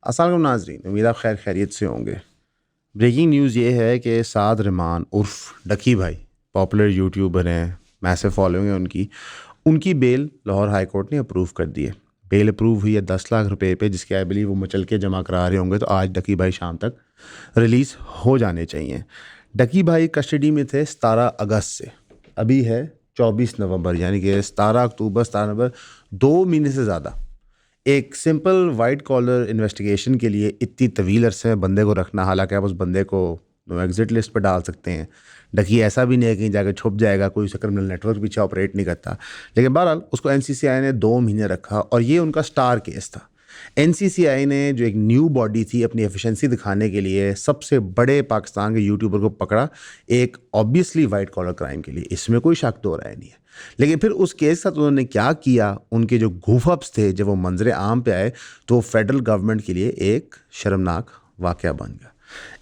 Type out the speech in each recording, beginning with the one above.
अस्सलाम नाज़रीन, उम्मीद आप खैर खैरियत से होंगे। ब्रेकिंग न्यूज़ ये है कि साद रमान उर्फ डकी भाई पॉपुलर यूट्यूबर हैं, मैसिव फॉलोइंग है उनकी। उनकी बेल लाहौर हाई कोर्ट ने अप्रूव कर दी है। बेल अप्रूव हुई है 10 लाख रुपए पे, जिसके आई बिलीव वो मचल के जमा करा रहे होंगे, तो आज डकी भाई शाम तक रिलीज़ हो जाने चाहिए। डकी भाई कस्टडी में थे 17 अगस्त से, अभी है 24 नवंबर, यानी कि 17 अक्टूबर 17 नवंबर, 2 महीने से ज़्यादा। एक सिंपल वाइट कॉलर इन्वेस्टिगेशन के लिए इतनी तवील अरसे में बंदे को रखना, हालांकि आप उस बंदे को एग्जिट लिस्ट पर डाल सकते हैं। डकी ऐसा भी नहीं है कहीं जाकर छुप जाएगा, कोई सा क्रिमिनल नेटवर्क पीछे ऑपरेट नहीं करता। लेकिन बहरहाल उसको एनसीसीआई ने 2 महीने रखा और ये उनका स्टार केस था। एनसीसीआई ने जो एक न्यू बॉडी थी, अपनी एफिशिएंसी दिखाने के लिए सबसे बड़े पाकिस्तान के यूट्यूबर को पकड़ा, एक ऑब्वियसली वाइट कॉलर क्राइम के लिए, इसमें कोई शक तो हो रहा नहीं है। लेकिन फिर उस केस के साथ उन्होंने क्या किया, उनके जो गूफअप्स थे जब वो मंजरे आम पे आए, तो फेडरल गवर्नमेंट के लिए एक शर्मनाक वाक़या बन गया।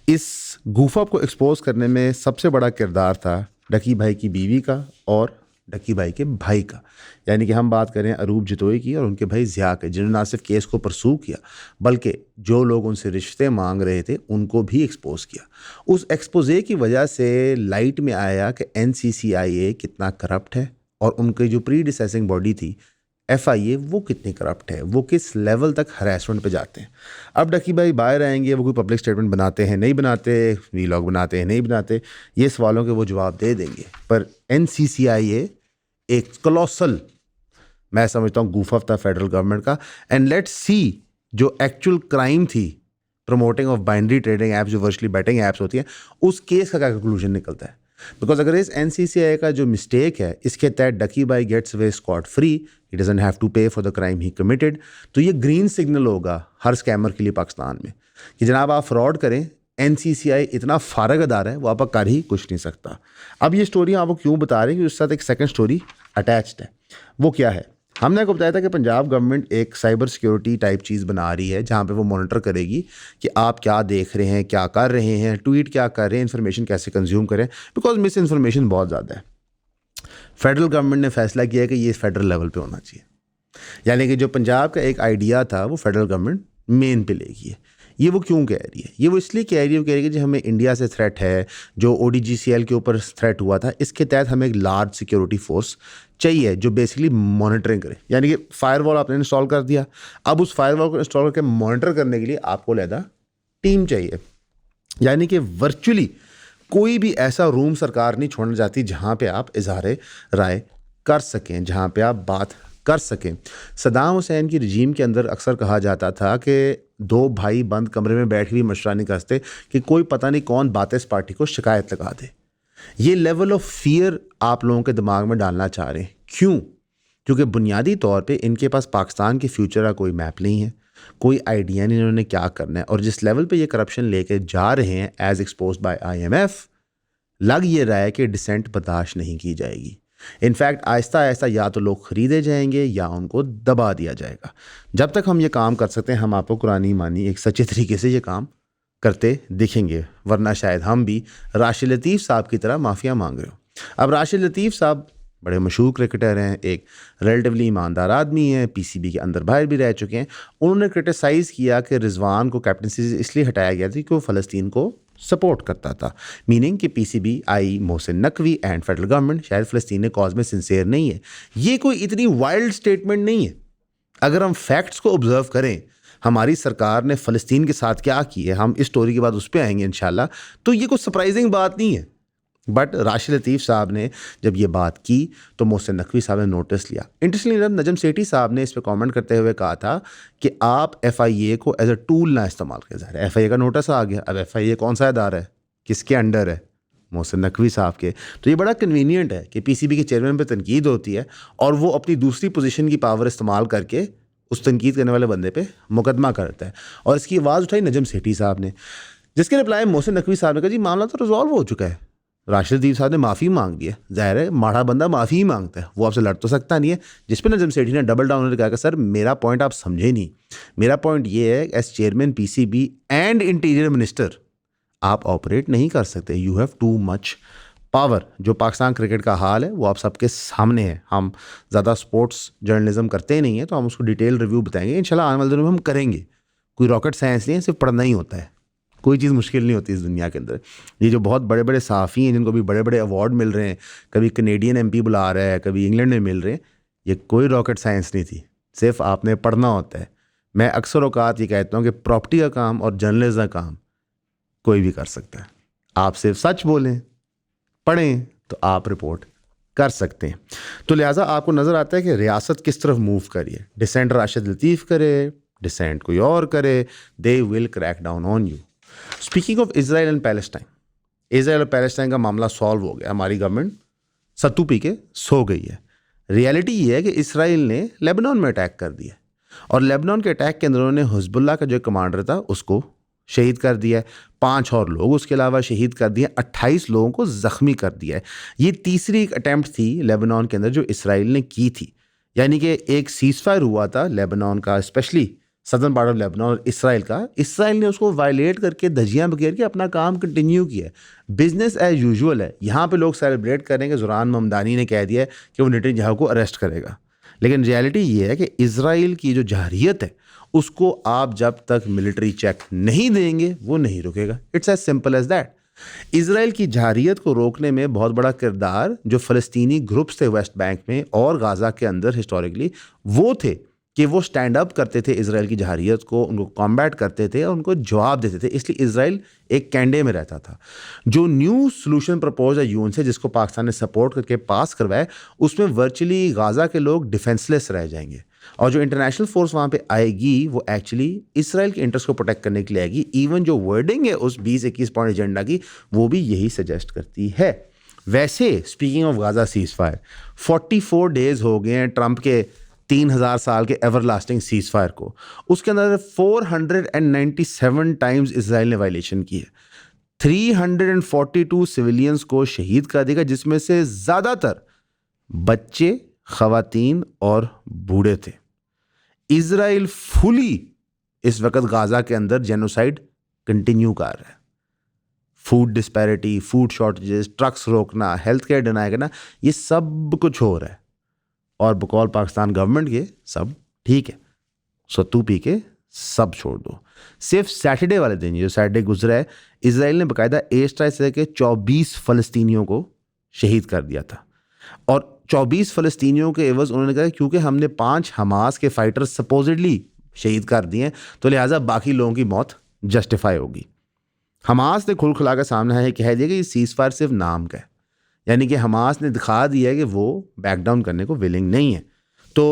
इस गूफअप को एक्सपोज करने में सबसे बड़ा किरदार था डकी भाई की बीवी का और डकी भाई के भाई का, यानी कि हम बात करें अरूब जतोई की और उनके भाई ज़िया के, जिन्होंने ना सिर्फ केस को परसू किया बल्कि जो लोग उनसे रिश्ते मांग रहे थे उनको भी एक्सपोज किया। उस एक्सपोजे की वजह से लाइट में आया कि एनसीसीआईए कितना करप्ट है और उनकी जो प्री डिसेसिंग बॉडी थी एफआईए वो कितनी करप्ट है, वो किस लेवल तक हरासमेंट पे जाते हैं। अब डकी भाई बाहर आएंगे, वो कोई पब्लिक स्टेटमेंट बनाते हैं नहीं बनाते, वीलॉग बनाते हैं नहीं बनाते, ये सवालों के वो जवाब दे देंगे। पर एनसीसीआईए एक कॉलोसल, मैं समझता हूँ, गूफअप था फेडरल गवर्नमेंट का। एंड लेट्स सी जो एक्चुअल क्राइम थी, promoting of binary trading apps, जो वर्चुअली बैटिंग ऐप्स होती हैं, उस केस का क्या कंक्लूजन निकलता है। बिकॉज अगर इस एनसीसीआई का जो मिस्टेक है, इसके तहत डकी बाई gets away scot free, he doesn't have to pay for the crime he committed, तो ये ग्रीन सिग्नल होगा हर स्कैमर के लिए पाकिस्तान में कि जनाब आप फ्रॉड करें, एनसीसीआई इतना फारग अदारा है, वो आप कर ही कुछ नहीं सकता। अब ये स्टोरी आपको क्यों बता रहे हैं कि उसके साथ एक सेकंड स्टोरी अटैच्ड है। वो क्या है, हमने आपको बताया था कि पंजाब गवर्नमेंट एक साइबर सिक्योरिटी टाइप चीज़ बना रही है जहाँ पे वो मॉनिटर करेगी कि आप क्या देख रहे हैं, क्या कर रहे हैं, ट्वीट क्या कर रहे हैं, इन्फॉर्मेशन कैसे कंज्यूम करें, बिकॉज मिस इन्फॉर्मेशन बहुत ज़्यादा है। फेडरल गवर्नमेंट ने फैसला किया कि ये फेडरल लेवल पे होना चाहिए, यानी कि जो पंजाब का एक आइडिया था वो फेडरल गवर्नमेंट मेन पे लेगी है। ये वो क्यों कह रही है, ये वो इसलिए कह रही है, वो कह रही है कि जो हमें इंडिया से थ्रेट है, जो ओडीजीसीएल के ऊपर थ्रेट हुआ था, इसके तहत हमें एक लार्ज सिक्योरिटी फोर्स चाहिए जो बेसिकली मॉनिटरिंग करे। यानी कि फायरवॉल आपने इंस्टॉल कर दिया, अब उस फायरवॉल को इंस्टॉल करके मॉनिटर करने के लिए आपको अलग टीम चाहिए। यानी कि वर्चुअली कोई भी ऐसा रूम सरकार नहीं छोड़ना चाहती जहाँ पे आप इजहार राय कर सकें, जहाँ पे आप बात कर सकें। सदाम हुसैन की रजीम के अंदर अक्सर कहा जाता था कि 2 भाई बंद कमरे में बैठ के भी मशवरा नहीं करते कि कोई पता नहीं कौन बातें पार्टी को शिकायत लगा दे। ये लेवल ऑफ फियर आप लोगों के दिमाग में डालना चाह रहे हैं। क्यों? क्योंकि बुनियादी तौर पे इनके पास पाकिस्तान के फ्यूचर का कोई मैप नहीं है, कोई आइडिया नहीं इन्होंने क्या करना है, और जिस लेवल पे ये करप्शन लेके जा रहे हैं एज एक्सपोज्ड बाय आईएमएफ, लग ये रहा है कि डिसेंट बर्दाश्त नहीं की जाएगी। इनफैक्ट आहिस्ता आहिस्ता या तो लोग ख़रीदे जाएंगे या उनको दबा दिया जाएगा। जब तक हम ये काम कर सकते हैं, हम आपको कुरानी मानी एक सच्चे तरीके से ये काम करते दिखेंगे, वरना शायद हम भी राशिद लतीफ़ साहब की तरह माफ़िया मांग रहे हो। अब राशिद लतीफ़ साहब बड़े मशहूर क्रिकेटर हैं, एक रिलेटिवली ईमानदार आदमी हैं, पीसीबी के अंदर बाहर भी रह चुके हैं। उन्होंने क्रिटिसाइज़ किया कि रिजवान को कैप्टनसी से इसलिए हटाया गया था कि वो फ़लस्तीन को सपोर्ट करता था, मीनिंग कि PCB, I Mohsin Naqvi and federal government शायद फ़लस्तीन कॉज में सिंसियर नहीं है। ये कोई इतनी वाइल्ड स्टेटमेंट नहीं है। अगर हम फैक्ट्स को ऑब्जर्व करें, हमारी सरकार ने फ़लस्तीन के साथ क्या की है, हम इस स्टोरी के बाद उस पर आएंगे इंशाल्लाह, तो ये कोई सरप्राइजिंग बात नहीं है। बट राशिद लतीफ़ साहब ने जब ये बात की तो मोहसिन नकवी साहब ने नोटिस लिया। इंटरेस्टिंगली इनफ नजम सेठी साहब ने इस पर कमेंट करते हुए कहा था कि आप एफआईए को एज अ टूल ना इस्तेमाल किया जा रहा है। एफआईए का नोटिस आ गया, अब एफआईए कौन सा इदारा है, किसके अंडर है? मोहसिन नकवी साहब के। तो ये बड़ा कन्वीनियंट है कि पीसीबी के चेयरमैन पर तनकीद होती है और वो अपनी दूसरी पोजीशन की पावर इस्तेमाल करके उस तनकीद करने वाले बंदे पे मुकदमा करता है। और इसकी आवाज़ उठाई नजम सेठी साहब ने, जिसके रिप्लाई मोहसिन नकवी साहब ने कहा जी मामला तो रिजॉल्व हो चुका है, राशिद लतीफ़ साहब ने माफ़ी मांग दी है। ज़ाहिर है माड़ा बंदा माफ़ी ही मांगता है, वो आपसे लड़ तो सकता नहीं है। जिस पर नजम सेठी ने डबल डाउन ने कहा कि सर मेरा पॉइंट आप समझे नहीं, मेरा पॉइंट ये है as chairman PCB and interior minister आप ऑपरेट नहीं कर सकते, you have too much power. जो पाकिस्तान क्रिकेट का हाल है वो आप सबके सामने है। हम ज़्यादा स्पोर्ट्स जर्नलिज्म करते ही नहीं है, तो हम उसको डिटेल रिव्यू बताएंगे इंशाल्लाह, आने वाले दिनों में हम करेंगे। कोई रॉकेट साइंस नहीं है, सिर्फ पढ़ना ही होता है। कोई चीज़ मुश्किल नहीं होती इस दुनिया के अंदर। ये जो बहुत बड़े बड़े सहाफ़ी हैं जिनको भी बड़े बड़े अवार्ड मिल रहे हैं, कभी कनेडियन MP बुला रहा है, कभी इंग्लैंड में मिल रहे हैं, ये कोई रॉकेट साइंस नहीं थी, सिर्फ आपने पढ़ना होता है। मैं अक्सर औकात ये कहता हूँ कि प्रॉपर्टी का काम और जर्नलिज्म का काम कोई भी कर सकता है। आप सिर्फ सच बोलें, पढ़ें, तो आप रिपोर्ट कर सकते हैं। तो लिहाजा आपको नज़र आता है कि रियासत किस तरफ मूव करिए। डिसेंट राशिद लतीफ़ करे, डिसेंट कोई और करे, they will crack down on you. Speaking of Israel and Palestine, Israel और पैलेस्टाइन का मामला सॉल्व हो गया। हमारी गवर्नमेंट सत्तू पी के सो गई है। रियलिटी ये है कि इसराइल ने लेबनान में अटैक कर दिया, और लेबनान के अटैक के अंदर उन्होंने हिजबुल्लाह का जो कमांडर था उसको शहीद कर दिया है, 5 और लोग उसके अलावा शहीद कर दिए, 28 लोगों को ज़ख्मी कर दिया है। ये तीसरी एक अटैम्प्ट थी लेबनान के अंदर जो इसराइल ने की थी। यानी कि एक सीज़फायर हुआ था लेबनान का, specially southern part of Lebanon और इसराइल का। इसराइल ने उसको वायलेट करके धज्जियाँ बखेर के अपना काम कंटिन्यू किया। बिजनेस एज यूजुअल है। यहाँ पे लोग सेलिब्रेट करेंगे, ज़ुरान ममदानी ने कह दिया है कि वो नेतन्याहू को अरेस्ट करेगा, लेकिन रियलिटी ये है कि इसराइल की जो जहरियत है उसको आप जब तक मिलिट्री चेक नहीं देंगे वो नहीं रुकेगा। It's as simple as that. Israel की जहरियत को रोकने में बहुत बड़ा किरदार जो फ़लस्तीनी ग्रुप्स थे वेस्ट बैंक में और गाज़ा के अंदर हिस्टोरिकली, वो थे कि वो स्टैंड अप करते थे इसराइल की जहारियत को, उनको कॉम्बैट करते थे और उनको जवाब देते थे। इसलिए इसराइल एक कैंडे में रहता था। जो न्यू सोल्यूशन प्रपोज है यूएन से, जिसको पाकिस्तान ने सपोर्ट करके पास करवाया, उसमें वर्चुअली गाज़ा के लोग डिफेंसलेस रह जाएंगे, और जो इंटरनेशनल फोर्स वहाँ पे आएगी वो एक्चुअली इसराइल के इंटरेस्ट को प्रोटेक्ट करने के लिए आएगी। इवन जो वर्डिंग है उस 20-21 पॉइंट एजेंडा की, वो भी यही सजेस्ट करती है। वैसे speaking of Gaza seize fire, 44 days हो गए हैं ट्रंप के 3000 साल के एवरलास्टिंग सीज़ फायर को। उसके अंदर 497 टाइम्स इसराइल ने वायलेशन की है। 342 सिविलियंस को शहीद कर देगा, जिसमें से ज़्यादातर बच्चे, ख़वातीन और बूढ़े थे। इसराइल फुली इस वक्त गाज़ा के अंदर जेनोसाइड कंटिन्यू कर रहा है। Food disparity, food shortages, trucks रोकना, हेल्थ केयर डिनाई करना, ये सब कुछ हो रहा है। और बकौल पाकिस्तान गवर्नमेंट के सब ठीक है, सत्तू पी के सब छोड़ दो। सिर्फ सैटरडे वाले दिन, जो सैटरडे गुजरा है, इसराइल ने बाकायदा एयर स्ट्राइक से के 24 फ़लस्तीनियों को शहीद कर दिया था। और 24 फ़लस्तीनियों के एवज उन्होंने कहा क्योंकि हमने 5 हमास के फाइटर्स सपोजिटली शहीद कर दिए, तो लिहाजा बाकी लोगों की मौत जस्टिफाई होगी। हमास ने खुल खुला कर सामने है कह दिया कि ये सीज़ फायर सिर्फ नाम का है, यानी कि हमास ने दिखा दिया है कि वो बैक डाउन करने को विलिंग नहीं है। तो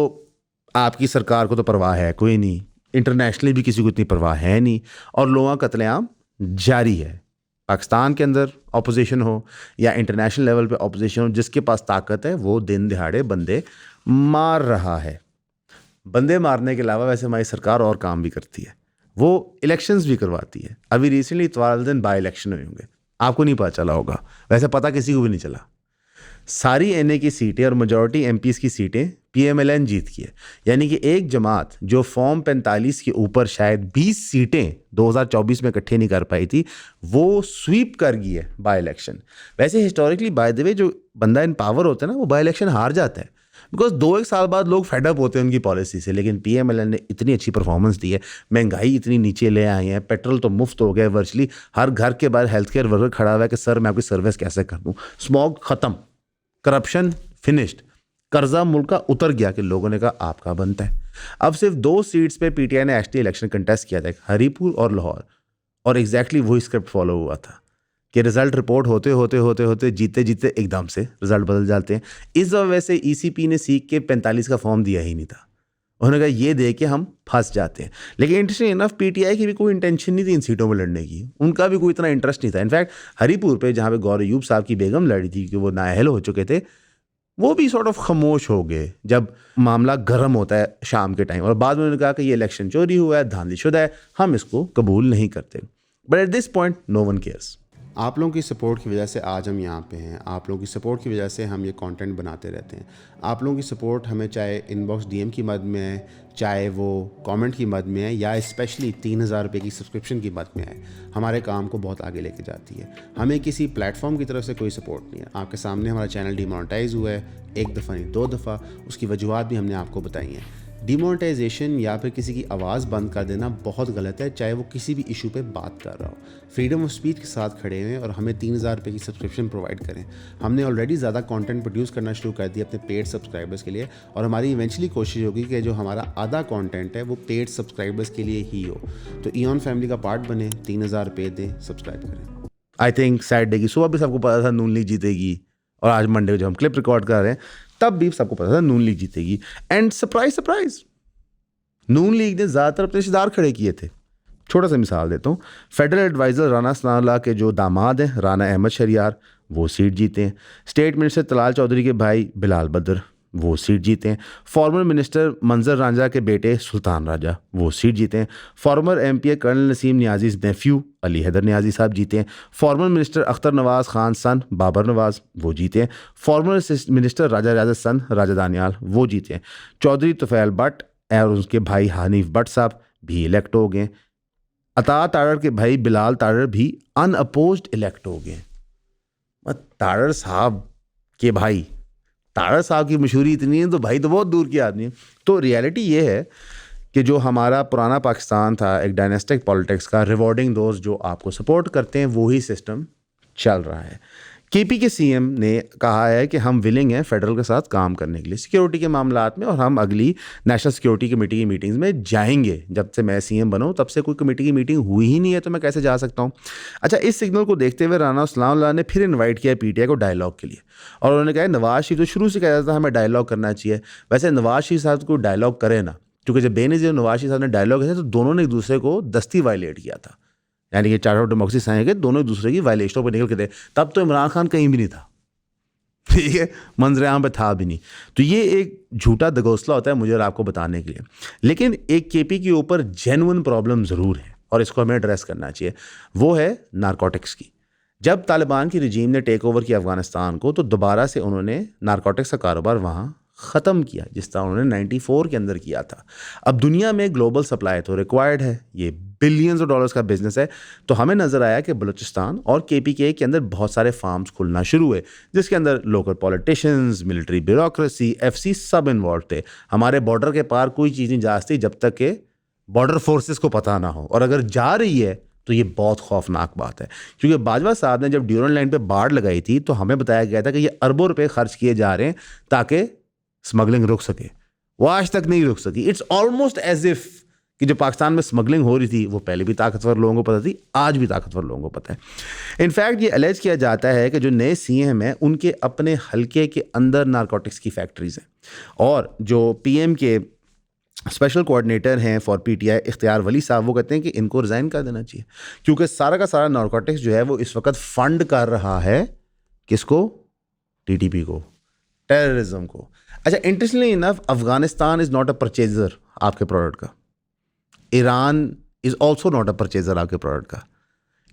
आपकी सरकार को तो परवाह है कोई नहीं, इंटरनेशनली भी किसी को इतनी परवाह है नहीं, और लोगों का कत्लेआम जारी है। पाकिस्तान के अंदर ऑपोजिशन हो या इंटरनेशनल लेवल पे ऑपोजिशन हो, जिसके पास ताकत है वो दिन दिहाड़े बंदे मार रहा है। बंदे मारने के अलावा वैसे हमारी सरकार और काम भी करती है, वो इलेक्शंस भी करवाती है। अभी रिसेंटली इतवार दिन बाई इलेक्शन हुए होंगे, आपको नहीं पता चला होगा, वैसे पता किसी को भी नहीं चला। सारी NA की सीटें और मेजॉरिटी MPs की सीटें PMLN जीत की है। यानी कि एक जमात जो फॉर्म 45 के ऊपर शायद 20 सीटें 2024 में इकट्ठे नहीं कर पाई थी, वो स्वीप कर गई है बाई इलेक्शन। वैसे हिस्टोरिकली बाय द वे जो बंदा इन पावर होता है ना, वो बाई इलेक्शन हार जाता है, बिकॉज 2-1 साल बाद लोग फेडअप होते हैं उनकी पॉलिसी से। लेकिन PMLN ने इतनी अच्छी परफॉर्मेंस दी है, महंगाई इतनी नीचे ले आए हैं, पेट्रोल तो मुफ्त हो गया वर्चुअली, हर घर के बाहर हेल्थ केयर वर्कर खड़ा हुआ है कि सर मैं आपकी सर्विस कैसे कर दूँ, स्मॉग ख़त्म, करप्शन फिनिश्ड, कर्जा मुल्क का उतर गया कि लोगों ने कहा आपका बनता है। अब सिर्फ 2 सीट्स पे PTI ने एचटी इलेक्शन कंटेस्ट किया था, हरीपुर और लाहौर, और एग्जैक्टली वही स्क्रिप्ट फॉलो हुआ था कि रिजल्ट रिपोर्ट होते होते जीते जीते एकदम से रिजल्ट बदल जाते हैं। इस वजह से ECP ने सीख के 45 का फॉर्म दिया ही नहीं था। उन्होंने कहा ये दे के हम फंस जाते हैं। लेकिन इंटरेस्टिंग इनफ PTI की भी कोई इंटेंशन नहीं थी इन सीटों में लड़ने की, उनका भी कोई इतना इंटरेस्ट नहीं था। इनफैक्ट हरीपुर पे जहाँ पे गौर अयूब साहब की बेगम लड़ी थी कि वो नाअहल हो चुके थे, वो भी सॉर्ट ऑफ खामोश हो गए जब मामला गर्म होता है शाम के टाइम, और बाद में उन्होंने कहा कि ये इलेक्शन चोरी हुआ है, धांधलीशुदा है, हम इसको कबूल नहीं करते। But at this point no one cares. आप लोगों की सपोर्ट की वजह से आज हम यहाँ पे हैं, आप लोगों की सपोर्ट की वजह से हम ये कंटेंट बनाते रहते हैं। आप लोगों की सपोर्ट हमें चाहे इनबॉक्स DM की मद में है, चाहे वो कमेंट की मद में है, या स्पेशली 3000 रुपये की सब्सक्रिप्शन की मद में है, हमारे काम को बहुत आगे लेके जाती है। हमें किसी प्लेटफॉर्म की तरफ से कोई सपोर्ट नहीं है। आपके सामने हमारा चैनल डिमोनेटाइज हुआ है, 1 दफ़ा नहीं 2 दफ़ा, उसकी वजूहत भी हमने आपको बताई हैं। डिमोनेटाइजेशन या फिर किसी की आवाज़ बंद कर देना बहुत गलत है, चाहे वो किसी भी इशू पे बात कर रहा हो। फ्रीडम ऑफ स्पीच के साथ खड़े हुए और हमें 3,000 रुपये की सब्सक्रिप्शन प्रोवाइड करें। हमने ऑलरेडी ज़्यादा कंटेंट प्रोड्यूस करना शुरू कर दिया अपने पेड सब्सक्राइबर्स के लिए, और हमारी इवेंचुअली कोशिश होगी कि जो हमारा आधा कंटेंट है वो पेड सब्सक्राइबर्स के लिए ही हो। तो ईऑन फैमिली का पार्ट बने, 3,000 रुपये दें, सब्सक्राइब करें। आई थिंक सैटरडे की सुबह भी सबको पता था नून लीग जीतेगी, और आज मंडे को जब हम क्लिप रिकॉर्ड कर रहे हैं तब भी सबको पता था नून लीग जीतेगी। And surprise surprise, Noon league ने ज़्यादातर अपने रिश्तेदार खड़े किए थे। छोटा सा मिसाल देता हूँ, फेडरल एडवाइज़र राना सनाउल्लाह के जो दामाद हैं राना अहमद शरियार, वो सीट जीते हैं। स्टेट मिनिस्टर तलाल चौधरी के भाई बिलाल बद्र, वो सीट जीते हैं। फॉर्मर मिनिस्टर मंजर रांझा के बेटे सुल्तान राजा, वो सीट जीते हैं। Former MP colonel Naseem Niazi nephew Ali Haider Niazi साहब जीते हैं। Former minister Akhtar Nawaz Khan son Babar Nawaz, वो जीते हैं। Former minister Raja Raja son Raja Danial, वो जीते हैं। चौधरी तुफैल भट्ट और उसके भाई हनीफ भट्ट साहब भी इलेक्ट हो गए। अता तारड़ के भाई बिलाल तारड़ भी अनअपोज्ड इलेक्ट हो गए। तारड़ साहब के भाई, तारड़ साहब की मशहूरी इतनी है तो भाई तो बहुत दूर की आदमी है। तो रियलिटी ये है कि जो हमारा पुराना पाकिस्तान था एक डायनेस्टिक पॉलिटिक्स का, रिवॉर्डिंग दोस्त जो आपको सपोर्ट करते हैं, वही सिस्टम चल रहा है। KP के CM ने कहा है कि हम विलिंग हैं फेडरल के साथ काम करने के लिए सिक्योरिटी के मामलात में, और हम अगली नेशनल सिक्योरिटी कमेटी की मीटिंग्स में जाएंगे। जब से मैं CM बना हूं तब से कोई कमेटी की मीटिंग हुई ही नहीं है, तो मैं कैसे जा सकता हूं। अच्छा, इस सिग्नल को देखते हुए राना सनाउल्लाह ने फिर इन्वाइट किया PTI को डायलॉग के लिए, और उन्होंने कहा नवाज शरीफ तो शुरू से कहता था हमें डायलॉग करना चाहिए। वैसे नवाज शरीफ साहब को डायलॉग करे ना, क्योंकि जब बेनज़ीर नवाज शरीफ साहब ने डायलॉग किया तो दोनों ने एक दूसरे को दस्ती वायलेट किया था, यानी कि चार्टर ऑफ डेमोक्रेसी साइन के दोनों एक दूसरे की वायलेशनों पर निकल के थे। तब तो इमरान खान कहीं भी नहीं था, ठीक है, मंजर-ए-आम पे था भी नहीं। तो ये एक झूठा दगोसला होता है मुझे और आपको बताने के लिए। लेकिन एक KP के ऊपर जेन्युइन प्रॉब्लम ज़रूर है और इसको हमें एड्रेस करना चाहिए, वो है नारकोटिक्स की। जब तालिबान की रजीम ने टेक ओवर किया अफगानिस्तान को, तो दोबारा से उन्होंने नारकोटिक्स का कारोबार वहाँ ख़त्म किया, जिस तरह उन्होंने 94 के अंदर किया था। अब दुनिया में ग्लोबल सप्लाई तो रिक्वायर्ड है, ये बिलियंस ऑफ डॉलर्स का बिजनेस है। तो हमें नज़र आया कि बलूचिस्तान और KPK के अंदर बहुत सारे फार्म्स खुलना शुरू हुए, जिसके अंदर local politicians, military bureaucracy, FC सब इन्वॉल्व थे। हमारे बॉर्डर के पार कोई चीज़ नहीं जा सकती जब तक कि बॉर्डर फोर्सेस को पता ना हो, और अगर जा रही है तो ये बहुत खौफनाक बात है। क्योंकि बाजवा साहब ने जब ड्यूरन लाइन पे बाड़ लगाई थी तो हमें बताया गया था कि ये अरबों रुपए खर्च किए जा रहे हैं ताकि स्मगलिंग रुक सके। वो आज तक नहीं रुक सकी। इट्स ऑलमोस्ट एज इफ कि जो पाकिस्तान में स्मगलिंग हो रही थी वो पहले भी ताकतवर लोगों को पता थी, आज भी ताकतवर लोगों को पता है। इनफैक्ट ये एलेज किया जाता है कि जो नए CM हैं उनके अपने हल्के के अंदर नारकोटिक्स की फैक्ट्रीज हैं, और जो PM के स्पेशल कोऑर्डिनेटर हैं फॉर PTI इख्तियार वली साहब, वो कहते हैं कि इनको रिज़ाइन कर देना चाहिए, क्योंकि सारा का सारा नारकोटिक्स जो है वो इस वक्त फंड कर रहा है किसको? TTP को, टेररिज्म को। अच्छा, interestingly enough Afghanistan is not a purchaser आपके प्रोडक्ट का, Iran is also not a purchaser आपके प्रोडक्ट का,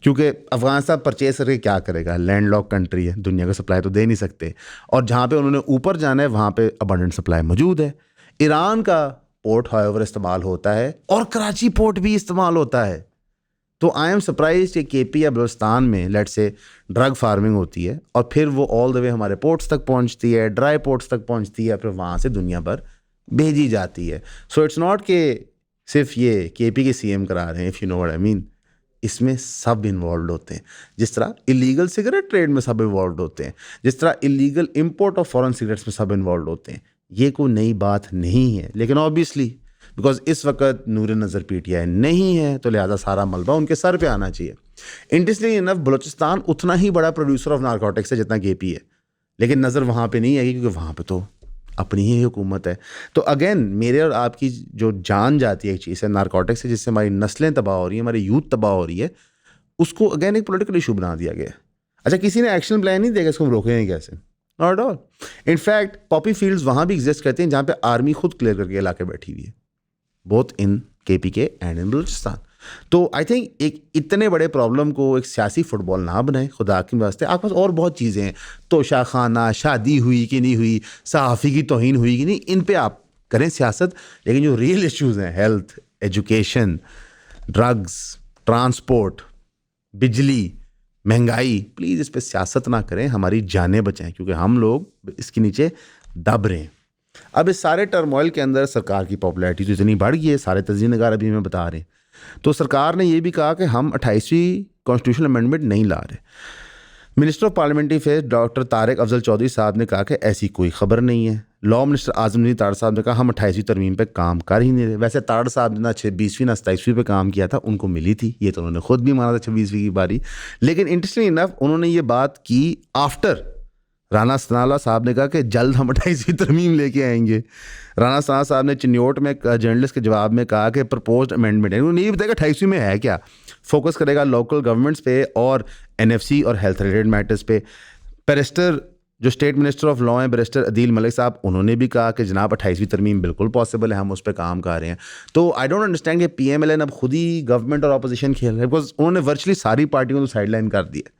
क्योंकि अफगानिस्तान परचेज करके क्या करेगा? लैंडलॉक कंट्री है, दुनिया का सप्लाई तो दे नहीं सकते, और जहाँ पे उन्होंने ऊपर जाना है वहाँ पे अबंडेंट सप्लाई मौजूद है। ईरान का पोर्ट हाउएवर इस्तेमाल होता है, और कराची पोर्ट भी इस्तेमाल होता है। तो आई एम सरप्राइज कि KP या बलूचिस्तान में लेट से ड्रग फार्मिंग होती है और फिर वो ऑल द वे हमारे पोर्ट्स तक पहुंचती है, ड्राई पोर्ट्स तक पहुंचती है, फिर वहाँ से दुनिया भर भेजी जाती है। सो इट्स नॉट कि सिर्फ ये KP के CM करा रहे हैं, if you know what I mean. इसमें सब इन्वॉल्व होते हैं, जिस तरह इलीगल सिगरेट ट्रेड में सब इन्वॉल्व होते हैं, जिस तरह illegal import of foreign cigarettes में सब इन्वॉल्व होते हैं। ये कोई नई बात नहीं है, लेकिन ऑब्वियसली बिकॉज इस वक्त नूर नज़र PTI नहीं है तो लिहाजा सारा मलबा उनके सर पे आना चाहिए। इंटरेस्टिंग इनफ बलूचिस्तान उतना ही बड़ा प्रोड्यूसर ऑफ नारकोटिक्स है जितना KP है, लेकिन नज़र वहाँ पे नहीं आएगी क्योंकि वहाँ पे तो अपनी ही हुकूमत है। तो अगेन मेरे और आपकी जो जान जाती है एक चीज़ है नारकोटिक्स से, जिससे हमारी नस्लें तबाह हो रही हैं, हमारी यूथ तबाह हो रही है, उसको अगेन एक पॉलिटिकल इशू बना दिया गया। अच्छा, किसी ने एक्शन प्लान नहीं देगा इसको हम रोकेंगे कैसे? Not at all. In fact Poppy fields वहाँ भी एग्जिस्ट करते हैं जहाँ पे आर्मी खुद क्लियर करके इलाके बैठी हुई है, both in KPK and in Balochistan. तो आई थिंक एक इतने बड़े प्रॉब्लम को एक सियासी फुटबॉल ना बनाए, खुदा के वास्ते। आपके पास और बहुत चीज़ें हैं, तोशा खाना, शादी हुई कि नहीं हुई, सहाफ़ी की तौहीन हुई कि नहीं, इन पे आप करें सियासत। लेकिन जो रियल इश्यूज़ हैं, हेल्थ, एजुकेशन, ड्रग्स, ट्रांसपोर्ट, बिजली, महंगाई, प्लीज़ इस पर सियासत ना करें, हमारी जानें बचाएं, क्योंकि हम लोग इसके नीचे दब रहे हैं। अब इस सारे टर्मोइल के अंदर सरकार की पॉपुलैरिटी तो इतनी बढ़ गई है, सारे तज्ज़िया नगार अभी हमें बता रहे हैं। तो सरकार ने ये भी कहा कि हम 28वीं कॉन्स्टिट्यूशनल अमेंडमेंट नहीं ला रहे। Minister of parliamentary affairs doctor Tariq Afzal Chaudhry साहब ने कहा कि ऐसी कोई खबर नहीं है। लॉ मिनिस्टर आजम ताड़ साहब ने कहा हम 28वीं तरमीम पे काम कर ही नहीं रहे। वैसे ताड़ साहब ने ना 26वीं ना 27वीं पे काम किया था, उनको मिली थी, ये तो उन्होंने खुद भी माना था 26वीं की बारी। लेकिन इंटरेस्टिंग इनफ उन्होंने ये बात की आफ्टर राना सनाउल्लाह साहब ने कहा कि जल्द हम 28वीं तरमीम लेके आएंगे। राना सनाउल्लाह साहब ने चिन्योट में जर्नलिस्ट के जवाब में कहा कि प्रपोज्ड अमेंडमेंट है, उन्होंने ये बताया 28वीं में है क्या, फोकस करेगा लोकल गवर्नमेंट्स पे और एनएफसी और हेल्थ रिलेटेड मैटर्स पे। बैरिस्टर जो स्टेट मिनिस्टर ऑफ लॉ हैं बैरिस्टर अदील मलिक साहब, उन्होंने भी कहा कि जनाब 28वीं तरमीम बिल्कुल पॉसिबल है, हम उस पर काम कर रहे हैं। तो आई डोंट अंडरस्टैंड कि PMLN अब खुद ही गवर्नमेंट और अपोजिशन खेल रहे हैं, बिकॉज उन्होंने वर्चुअली सारी पार्टियों को साइडलाइन कर दिया।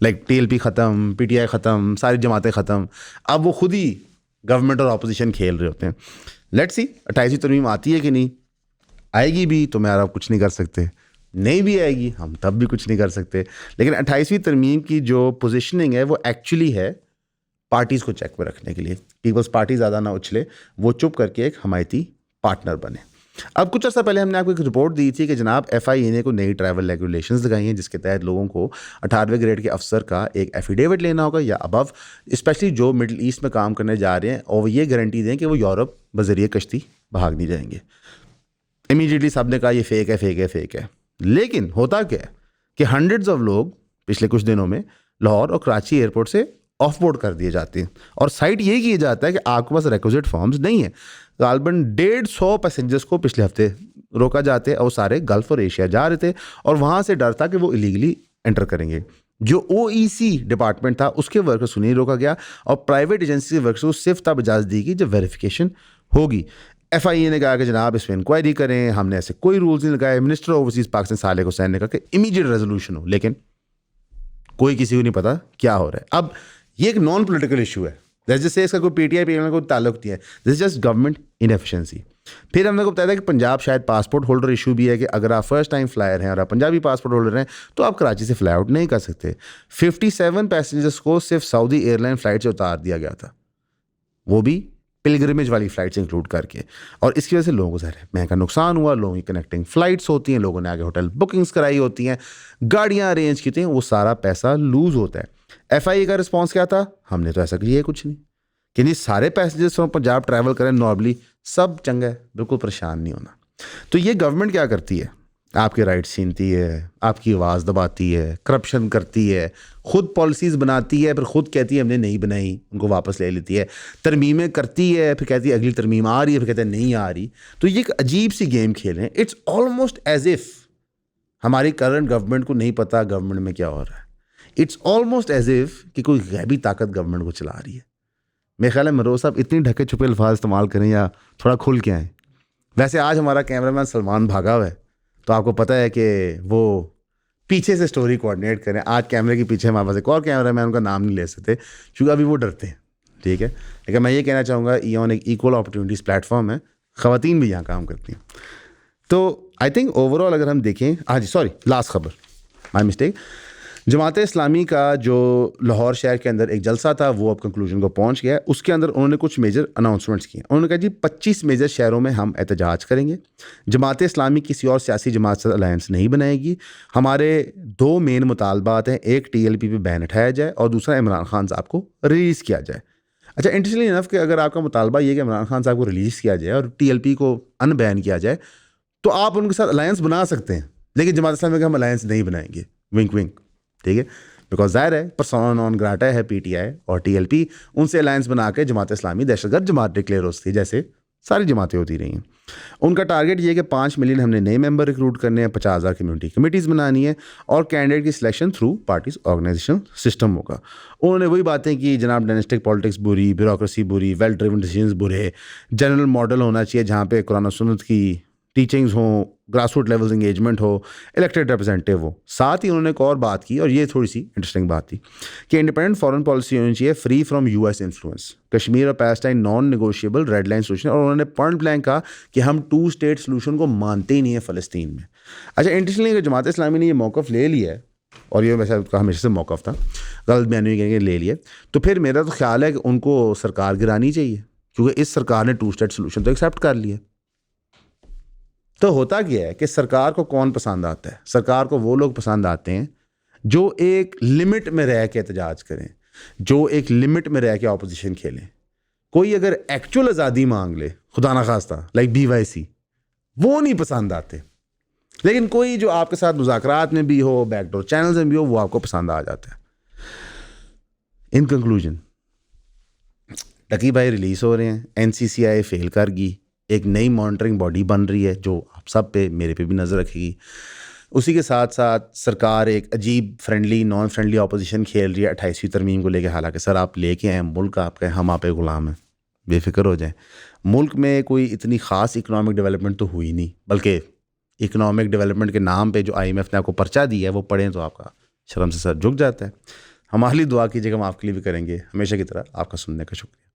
लाइक TLP ख़त्म, PTI ख़त्म, सारी जमातें ख़त्म, अब वो खुद ही गवर्नमेंट और अपोजिशन खेल रहे होते हैं। लेट्स सी 28वीं तरमीम आती है कि नहीं, आएगी भी तो मैं आप कुछ नहीं कर सकते, नहीं भी आएगी हम तब भी कुछ नहीं कर सकते। लेकिन 28वीं तरमीम की जो पोजिशनिंग है वो एक्चुअली है पार्टीज़ को चेक पर रखने के लिए, पीपल्स पार्टी ज़्यादा ना उछले, वो चुप करके एक हमायती पार्टनर बने। अब कुछ अर्सा पहले हमने आपको एक रिपोर्ट दी थी कि जनाब FIA को नई ट्रैवल रेगुलेशंस लगाई हैं, जिसके तहत लोगों को 18वें ग्रेड के अफसर का एक एफिडेविट लेना होगा या अबव, स्पेशली जो मिडल ईस्ट में काम करने जा रहे हैं, और वो ये गारंटी दें कि वो यूरोप बजरिए कश्ती भाग नहीं जाएंगे। इमीडिएटली सब ने कहा ये फेक है, फेक है, फेक है। लेकिन होता क्या है कि हंड्रेड्स ऑफ लोग पिछले कुछ दिनों में लाहौर और कराची एयरपोर्ट से ऑफ बोर्ड कर दिए जाते हैं, और साइट ये किया जाता है कि आपके पास रिक्विजिट फॉर्म्स नहीं है। गालबन 150 पैसेंजर्स को पिछले हफ्ते रोका जाते हैं, और सारे गल्फ और एशिया जा रहे थे, और वहाँ से डर था कि वो इलीगली एंटर करेंगे। जो OEC डिपार्टमेंट था उसके वर्कर्स को नहीं रोका गया, और प्राइवेट एजेंसी के वर्कर्स को सिर्फ तब इजाज़त दी गई जब वेरिफिकेशन होगी। FIA ने कहा कि जनाब इसमें इंक्वायरी करें, हमने ऐसे कोई रूल्स नहीं लगाए। Minister of overseas Pakistan Saleh Hussain ने कहा कि इमीडिएट रेजोल्यूशन हो, लेकिन कोई किसी को नहीं पता क्या हो रहा है। अब ये एक नॉन पोलिटिकल इशू है, जैसे इसका कोई PTI PML कोई ताल्लुक नहीं है, this is just government inefficiency. फिर हमने को बताया था कि पंजाब शायद पासपोर्ट होल्डर इशू भी है कि अगर आप फर्स्ट टाइम फ्लायर हैं और आप पंजाबी पासपोर्ट होल्डर हैं तो आप कराची से फ्लाई आउट नहीं कर सकते। 57 पैसेंजर्स को सिर्फ सऊदी एयरलाइन फ़्लाइट से उतार दिया गया था, वो भी पिलग्रिमेज वाली फ़्लाइट से इंक्लूड करके, और इसकी वजह से लोगों को ज़ाहिर महंगा नुकसान हुआ। लोगों की कनेक्टिंग फ़्लाइट्स होती हैं, लोगों ने आगे होटल बुकिंग्स कराई होती हैं, गाड़ियाँ अरेंज की होती हैं, वो सारा पैसा लूज़ होता है। FIA का रिस्पॉन्स क्या था, हमने तो ऐसा किया कुछ नहीं, कि नहीं सारे पैसेंजर्स फ्रॉम पंजाब ट्रैवल करें नॉर्मली, सब चंगा है, बिल्कुल परेशान नहीं होना। तो ये गवर्नमेंट क्या करती है, आपके राइट्स छीनती है, आपकी आवाज़ दबाती है, करप्शन करती है, खुद पॉलिसीज़ बनाती है, फिर खुद कहती है हमने नहीं बनाई, उनको वापस ले लेती है, तरमीमें करती है, फिर कहती है अगली तरमीम आ रही है, फिर कहते हैं नहीं आ रही। तो ये एक अजीब सी गेम खेल रहे हैं। इट्स ऑलमोस्ट एज इफ़ हमारी करंट गवर्नमेंट को नहीं पता गवर्नमेंट में क्या हो रहा है। इट्स ऑलमोस्ट एज इफ़ कि कोई गैबी ताकत गवर्नमेंट को चला रही है। मेरे ख्याल है मरोज साहब इतनी ढके छुपे अल्फाज इस्तेमाल करें या थोड़ा खुल के आएँ। वैसे आज हमारा कैमरामैन सलमान भागा हुआ है, तो आपको पता है कि वो पीछे से स्टोरी कोऑर्डिनेट करें। आज कैमरे के पीछे हमारे पास एक और कैमरामैन, उनका नाम नहीं ले सकते क्योंकि अभी वो डरते हैं, ठीक है। लेकिन मैं ये कहना चाहूँगा ईऑन एक इक्वल अपॉर्चुनिटीज़ प्लेटफॉर्म है, ख़वातीन भी यहाँ काम करती हैं। तो आई थिंक ओवरऑल अगर हम देखें, हाँ जी सॉरी लास्ट खबर, माई मिस्टेक, जमात इस्लामी का जो लाहौर शहर के अंदर एक जलसा था वो अब कंक्लूजन को पहुंच गया है। उसके अंदर उन्होंने कुछ मेजर अनाउंसमेंट्स किए। उन्होंने कहा जी 25 मेजर शहरों में हम एहतजाज करेंगे, जमात इस्लामी किसी और सियासी जमात से अलायंस नहीं बनाएगी। हमारे 2 मेन मुतालबात हैं, एक TLP पे बैन हटाया जाए और दूसरा इमरान खान साहब को रिलीज़ किया जाए। अच्छा, इंटरेस्टिंग इनफ कि अगर आपका मुतालबा ये कि इमरान खान साहब को रिलीज़ किया जाए और TLP को अनबैन किया जाए तो आप उनके साथ अलायंस बना सकते हैं, लेकिन जमात इस्लामी का हम अलायंस नहीं बनाएंगे, विंक विंक, ठीक है। बिकॉज ज़ाहिर है पर्सोना नॉन ग्राटा है PTI और TLP, उनसे अलायंस बना के जमात इस्लामी दहशतगर्द जमात डिक्लेयर होती है जैसे सारी जमातें होती रही हैं। उनका टारगेट ये है कि 5 मिलियन हमने नए मेंबर रिक्रूट करने हैं, 50,000 कम्युनिटी कमेटीज़ बनानी है और कैंडिडेट की selection through parties organisation system होगा। उन्होंने वही बातें की, जनाब डायनेस्टिक पॉलिटिक्स बुरी, ब्यूरोक्रेसी बुरी, वेल ड्रिवन डिसीजंस बुरे, जनरल मॉडल होना चाहिए जहाँ पे कुरान और सुन्नत की टीचिंग्स हो, ग्रासरूट लेवल्स इंगेजमेंट हो, इलेक्टेड रिप्रेजेंटेटिव हो। साथ ही उन्होंने एक और बात की और ये थोड़ी सी इंटरेस्टिंग बात थी कि इंडिपेंडेंट फॉरेन पॉलिसी होनी चाहिए free from US influence, Kashmir और Palestine non negotiable red line solution. और उन्होंने पॉइंट ब्लैंक कहा कि हम 2 स्टेट सोल्यूशन को मानते ही नहीं है फ़लस्तीन में। अच्छा, इंटरेस्टिंगली जमात इस्लामी ने ये मौक़िफ़ ले लिया है, और ये वैसे उसका हमेशा से मौक़िफ़ था, गलत बयानी कहेंगे ले लिया, तो फिर मेरा तो ख्याल है कि उनको सरकार गिरानी चाहिए, क्योंकि इस सरकार ने 2 स्टेट सोल्यूशन तो एक्सेप्ट कर लिया। तो होता क्या है कि सरकार को कौन पसंद आता है? सरकार को वो लोग पसंद आते हैं जो एक लिमिट में रह के एहतजाज करें, जो एक लिमिट में रह के ऑपोजिशन खेलें। कोई अगर एक्चुअल आज़ादी मांग ले, खुदा ना खास्ता, लाइक BYC, वो नहीं पसंद आते। लेकिन कोई जो आपके साथ मुज़ाकरात में भी हो, बैकडोर चैनल्स में भी हो, वो आपको पसंद आ जाता है। इन कंक्लूजन, डकी भाई रिलीज़ हो रहे हैं, NCCI फेल कर गई, एक नई मॉनिटरिंग बॉडी बन रही है जो आप सब पे, मेरे पे भी नज़र रखेगी। उसी के साथ साथ सरकार एक अजीब फ्रेंडली नॉन फ्रेंडली ऑपोजिशन खेल रही है 28वीं तरमीम को लेके। हालांकि सर आप लेके आए मुल्क आपका, हम आप गुलाम हैं, बेफिक्र हो जाएं। मुल्क में कोई इतनी ख़ास इकनॉमिक डेवलपमेंट तो हुई नहीं, बल्कि इकनॉमिक डेवलपमेंट के नाम पे जो IMF ने आपको पर्चा दिया है वो पढ़ें तो आपका शर्म से सर झुक जाता है। हमारे लिए दुआ कीजिएगा, हम आपके लिए भी करेंगे। हमेशा की तरह आपका सुनने का शुक्रिया।